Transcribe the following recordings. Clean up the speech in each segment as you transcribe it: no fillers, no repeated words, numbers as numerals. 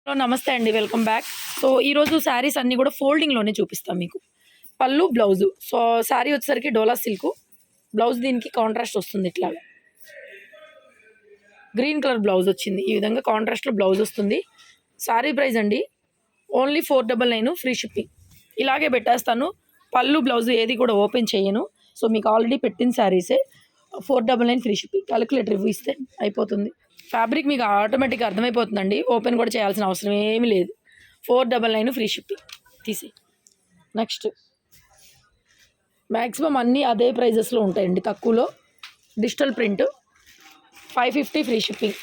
Hello నమస్తే అండి, welcome back. So ఈరోజు శారీస్ అన్నీ కూడా ఫోల్డింగ్లోనే చూపిస్తాం మీకు. పళ్ళు బ్లౌజు. సో శారీ వచ్చేసరికి డోలా సిల్క్, బ్లౌజ్ దీనికి కాంట్రాస్ట్ వస్తుంది. ఇట్లా గ్రీన్ కలర్ బ్లౌజ్ వచ్చింది. ఈ విధంగా కాంట్రాస్ట్లో బ్లౌజ్ వస్తుంది. శారీ ప్రైస్ అండి ఓన్లీ 499, ఫ్రీ షిప్పింగ్. ఇలాగే పెట్టేస్తాను. పళ్ళు బ్లౌజ్ ఏది కూడా ఓపెన్ చేయను. సో మీకు ఆల్రెడీ పెట్టిన శారీసే. 499 ఫ్రీ షిప్పింగ్. క్యాలిక్యులేటర్ ఇస్తే అయిపోతుంది. ఫ్యాబ్రిక్ మీకు ఆటోమేటిక్గా అర్థమైపోతుందండి, ఓపెన్ కూడా చేయాల్సిన అవసరం ఏమీ లేదు. 499 ఫ్రీ షిప్పింగ్. తీసి నెక్స్ట్ మ్యాక్సిమం అన్నీ అదే ప్రైజెస్లో ఉంటాయండి, తక్కువలో. Digital print 550 free shipping.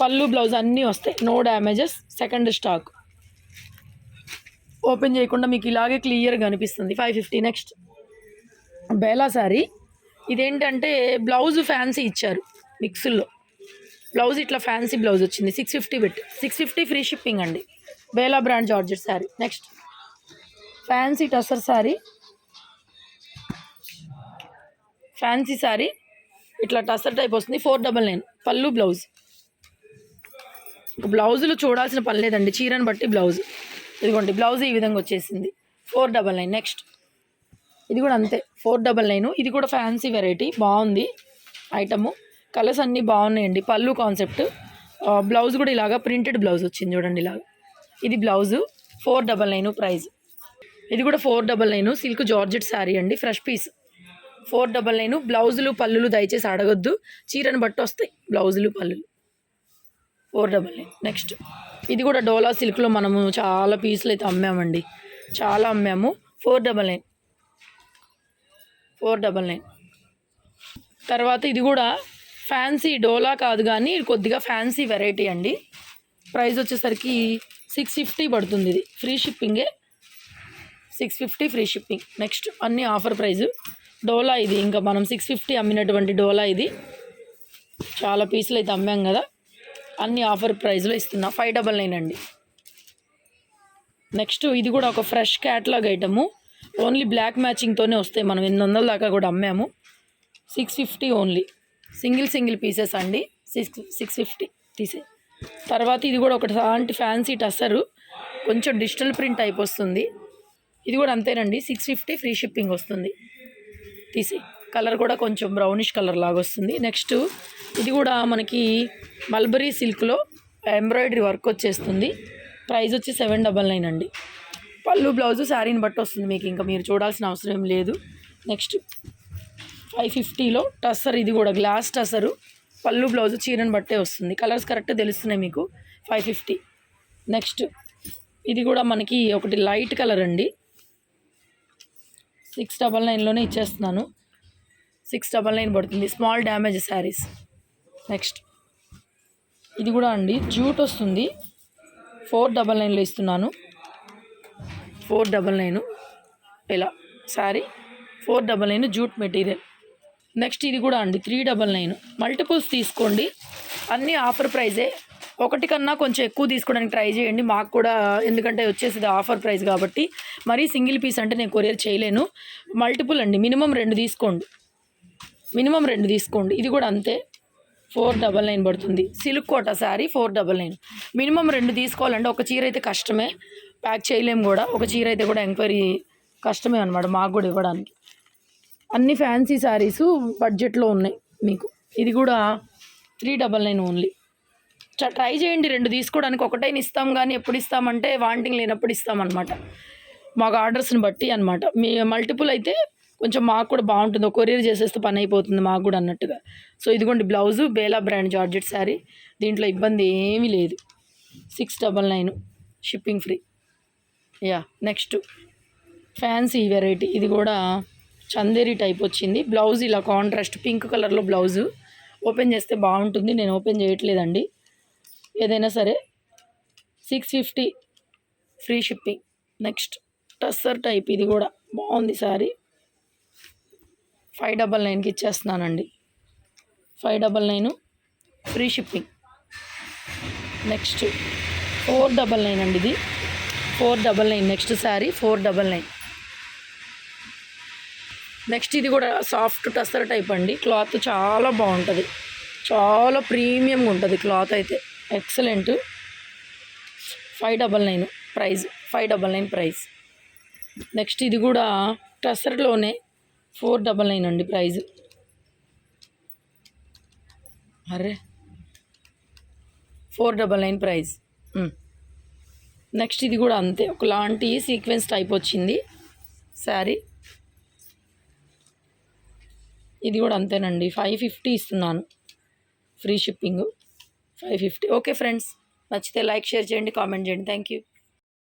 పళ్ళు బ్లౌజ్ అన్నీ వస్తాయి, no damages. Second stock open చేయకుండా మీకు ఇలాగే క్లియర్గా అనిపిస్తుంది. 550. నెక్స్ట్ బేలా శారీ. ఇదేంటంటే బ్లౌజ్ ఫ్యాన్సీ ఇచ్చారు మిక్స్లో. బ్లౌజ్ ఇట్లా ఫ్యాన్సీ బ్లౌజ్ వచ్చింది. 650 పెట్టి 650 ఫ్రీ షిప్పింగ్ అండి. Bela brand georgette sari. Next fancy tussar sari. Fancy sari ఇట్లా టసర్ టైప్ వస్తుంది. 499. పళ్ళు బ్లౌజ్. బ్లౌజులు చూడాల్సిన పని లేదండి, చీరను బట్టి బ్లౌజ్. ఇదిగోండి బ్లౌజ్ ఈ విధంగా వచ్చేసింది. 499. నెక్స్ట్ ఇది కూడా అంతే, 499. ఇది కూడా ఫ్యాన్సీ వెరైటీ, బాగుంది ఐటము. కలర్స్ అన్నీ బాగున్నాయండి. పళ్ళు కాన్సెప్ట్. బ్లౌజ్ కూడా ఇలాగా ప్రింటెడ్ బ్లౌజ్ వచ్చింది చూడండి, ఇలాగా. ఇది బ్లౌజు 499 ప్రైజ్. ఇది కూడా 499. సిల్క్ జార్జెట్ శారీ అండి, ఫ్రెష్ పీస్. 499. బ్లౌజులు పళ్ళులు దయచేసి అడగొద్దు, చీరను బట్టి వస్తాయి బ్లౌజులు పళ్ళులు. 499. నెక్స్ట్ ఇది కూడా డోలా సిల్క్లో మనము చాలా పీసులు అయితే అమ్మామండి, చాలా అమ్మాము. 499. 499. తర్వాత ఇది కూడా ఫ్యాన్సీ డోలా కాదు కానీ కొద్దిగా ఫ్యాన్సీ వెరైటీ అండి. ప్రైస్ వచ్చేసరికి 650 పడుతుంది. ఇది ఫ్రీ షిప్పింగే. 650 free shipping. నెక్స్ట్ అన్నీ ఆఫర్ ప్రైజు. డోలా ఇది ఇంకా మనం 650 అమ్మినటువంటి డోలా ఇది. చాలా పీసులు అయితే అమ్మాం కదా, అన్ని ఆఫర్ ప్రైస్లో ఇస్తున్నా. 599 అండి. నెక్స్ట్ ఇది కూడా ఒక fresh catalogue item, only black మ్యాచింగ్తోనే వస్తాయి. మనం 800 దాకా కూడా అమ్మాము. 650 ఓన్లీ. సింగిల్ పీసెస్ అండి. 650 తీసే. తర్వాత ఇది కూడా ఒకటి అలాంటి ఫ్యాన్సీ టసరు, కొంచెం డిజిటల్ ప్రింట్ టైప్ వస్తుంది. ఇది కూడా అంతేనండి, 650 ఫ్రీ షిప్పింగ్ వస్తుంది. తీసే. కలర్ కూడా కొంచెం బ్రౌనిష్ కలర్ లాగా వస్తుంది. నెక్స్ట్ ఇది కూడా మనకి మల్బరీ సిల్క్లో ఎంబ్రాయిడరీ వర్క్ వచ్చేస్తుంది. ప్రైస్ వచ్చి 799 అండి. పళ్ళు బ్లౌజు శారీని బట్టి వస్తుంది మీకు, ఇంకా మీరు చూడాల్సిన అవసరం ఏం లేదు. నెక్స్ట్ 550లో టస్సర్. ఇది కూడా గ్లాస్ టస్సరు, పళ్ళు బ్లౌజు చీరను బట్టే వస్తుంది. కలర్స్ కరెక్ట్ తెలుస్తున్నాయి మీకు. 550. నెక్స్ట్ ఇది కూడా మనకి ఒకటి లైట్ కలర్ అండి, 699లోనే ఇచ్చేస్తున్నాను. 699 పడుతుంది. Small damage saris. నెక్స్ట్ ఇది కూడా అండి జూట్ వస్తుంది. 499లో ఇస్తున్నాను. 499 ఇలా శారీ. 499 jute material. నెక్స్ట్ ఇది కూడా అండి 399. మల్టిపుల్స్ తీసుకోండి, అన్నీ ఆఫర్ ప్రైజే. ఒకటి కన్నా కొంచెం ఎక్కువ తీసుకోవడానికి ట్రై చేయండి మాకు కూడా, ఎందుకంటే వచ్చేసి ఆఫర్ ప్రైస్ కాబట్టి. మరీ సింగిల్ పీస్ అంటే నేను కొరియర్ చేయలేను. మల్టిపుల్ అండి, మినిమం 2 తీసుకోండి. ఇది కూడా అంతే, 499 పడుతుంది. సిల్క్ కోట శారీ 499. మినిమం 2 తీసుకోవాలంటే ఒక చీర అయితే కష్టమే, ప్యాక్ చేయలేము కూడా. ఒక చీర అయితే కూడా ఎంక్వైరీ కష్టమే అనమాట మాకు కూడా ఇవ్వడానికి. అన్ని ఫ్యాన్సీ శారీసు బడ్జెట్లో ఉన్నాయి మీకు. ఇది కూడా 399 ఓన్లీ. ట్రై చేయండి 2 తీసుకోవడానికి. ఒకటైనా ఇస్తాం కానీ ఎప్పుడు ఇస్తామంటే వాంటింగ్ లేనప్పుడు ఇస్తామన్నమాట, మాకు ఆర్డర్స్ని బట్టి అనమాట. మీ మల్టిపుల్ అయితే కొంచెం మాకు కూడా బాగుంటుంది, ఒక కొరియర్ చేసేస్తే పని అయిపోతుంది మాకు కూడా అన్నట్టుగా. సో ఇదిగోండి blouse Bela brand georgette sari, దీంట్లో ఇబ్బంది ఏమీ లేదు. 699 shipping free. Yeah. Next fancy variety. ఇది కూడా చందేరి టైప్ వచ్చింది. బ్లౌజ్ ఇలా కాంట్రాస్ట్ పింక్ కలర్లో బ్లౌజు. ఓపెన్ చేస్తే బాగుంటుంది, నేను ఓపెన్ చేయట్లేదండి. ఏదైనా సరే 650 free shipping. Next tussar type. ఇది కూడా బాగుంది శారీ. 599కి ఇచ్చేస్తున్నానండి. 599 free shipping. నెక్స్ట్ 499 అండి. ఇది 499. నెక్స్ట్ శారీ 499. నెక్స్ట్ ఇది కూడా సాఫ్ట్ టస్సర్ టైప్ అండి. క్లాత్ చాలా బాగుంటుంది, చాలా ప్రీమియంగా ఉంటుంది క్లాత్ అయితే. ఎక్సలెంట్. 599 price, 599 price. నెక్స్ట్ ఇది కూడా టసర్లోనే 499 అండి ప్రైజ్. అరే 499 ప్రైజ్. నెక్స్ట్ ఇది కూడా అంతే, ఒకలాంటి సీక్వెన్స్ టైప్ వచ్చింది శారీ. ఇది కూడా అంతేనండి, 550 ఇస్తున్నాను, ఫ్రీ షిప్పింగ్ 550. ఓకే ఫ్రెండ్స్, నచ్చితే లైక్, షేర్ చేయండి, కామెంట్ చేయండి. Thank you.